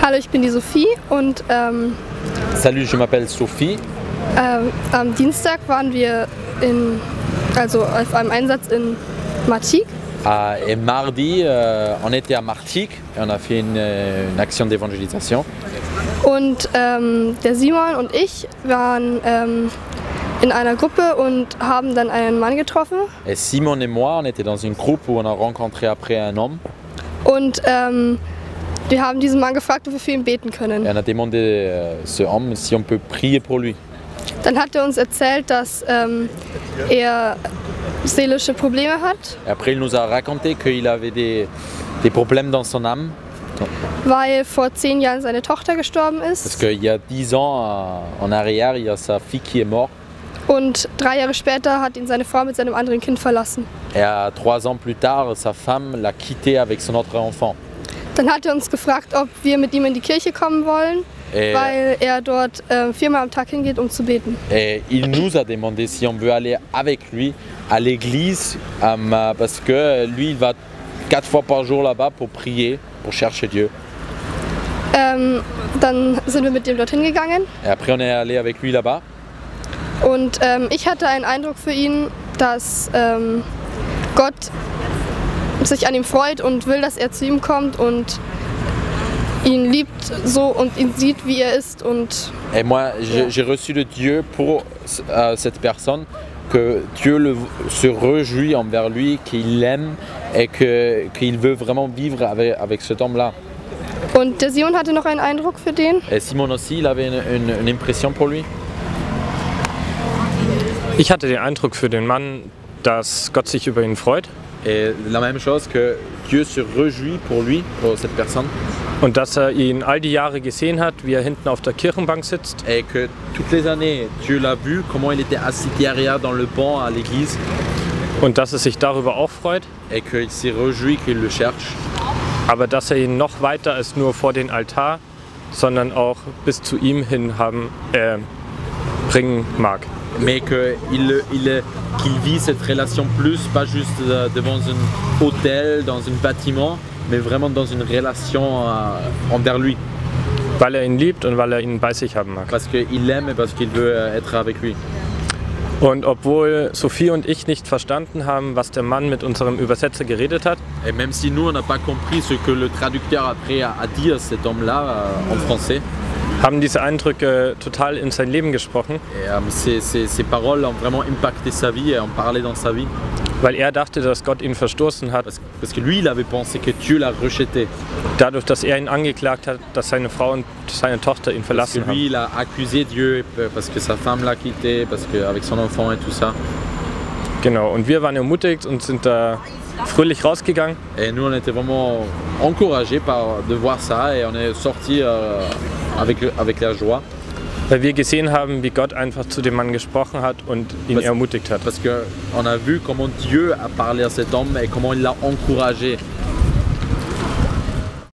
Hallo, ich bin die Sophie und Salut, je m'appelle Sophie. am Dienstag waren wir auf einem Einsatz in Martigues. Et mardi, on était à Martigues et on a fait une action d'évangélisation. Und der Simon und ich waren in einer Gruppe und haben dann einen Mann getroffen. Et Simon et moi, on était dans une groupe où on a rencontré après un homme. Und wir haben diesen Mann gefragt, ob wir für ihn beten können. Et on a demandé ce homme si on peut prier pour lui. Dann hat er uns erzählt, dass er seelische Probleme hat, Et après, il nous a raconté qu'il avait des problèmes dans son âme. weil vor 10 Jahren seine Tochter gestorben Parce ist. qu'il y a 10 ans en arrière, il y a sa fille qui est morte. Und 3 Jahre später hat ihn seine Frau mit seinem anderen Kind verlassen. Et 3 ans plus tard, sa femme l'a quitté avec son autre enfant. Dann hat er uns gefragt, ob wir mit ihm in die Kirche kommen wollen, weil er dort 4-mal am Tag hingeht, um zu beten. Et il nous a demandé si on veut aller avec lui à l'église parce que lui, il va 4 fois par jour là-bas pour prier, pour chercher Dieu. Dann sind wir mit ihm dorthin gegangen Et après, on est allé avec lui là-bas. und ich hatte einen Eindruck für ihn, dass Gott sich an ihm freut und will, dass er zu ihm kommt und ihn liebt so und ihn sieht, wie er ist. Und Et moi, j'ai reçu de Dieu pour cette personne, que Dieu se réjouit envers lui, qu'il l'aime et qu'il veut vraiment vivre avec cet homme-là. Und der Simon hatte noch einen Eindruck für den. Et Simon aussi, il avait une impression pour lui. Ich hatte den Eindruck für den Mann, dass Gott sich über ihn freut Et la même chose, que Dieu se réjouit pour lui, pour cette personne. und dass er ihn all die Jahre gesehen hat, wie er hinten auf der Kirchenbank sitzt Et que toutes les années, Dieu l'a vu, comment il était assis derrière dans le banc à l'église. und dass er sich darüber auch freut, Et qu'il s'est réjoui qu'il le cherche. aber dass er ihn noch weiter als nur vor den Altar, sondern auch bis zu ihm hin bringen mag. Mais qu'il vit cette relation plus, pas juste devant un hôtel, dans un bâtiment, mais vraiment dans une relation envers lui. Weil er ihn liebt und weil er ihn bei sich haben mag. Parce qu'il l'aime et parce qu'il veut être avec lui. Und obwohl Sophie und ich nicht verstanden haben, was der Mann mit unserem Übersetzer geredet hat, Et même si nous, on n'a pas compris ce que le traducteur après a dit à cet homme-là en français, haben diese Eindrücke total in sein Leben gesprochen, et ces paroles ont vraiment impacté sa vie et ont parlé dans sa vie. weil er dachte, dass Gott ihn verstoßen hat, Parce que lui, il avait pensé que Dieu l'a rejeté. dadurch, dass er ihn angeklagt hat, dass seine Frau und seine Tochter ihn Parce que verlassen lui, haben. il a accusé Dieu parce que sa femme l'a quitté, parce qu'avec son enfant et tout ça. Genau, und wir waren ermutigt und sind da fröhlich rausgegangen. Et nous, on était vraiment encouragés de voir ça et on est sortis avec la joie. Weil wir gesehen haben, wie Gott einfach zu dem Mann gesprochen hat und ihn ermutigt hat. Parce qu'on a vu comment Dieu a parlé à cet homme et comment il l'a encouragé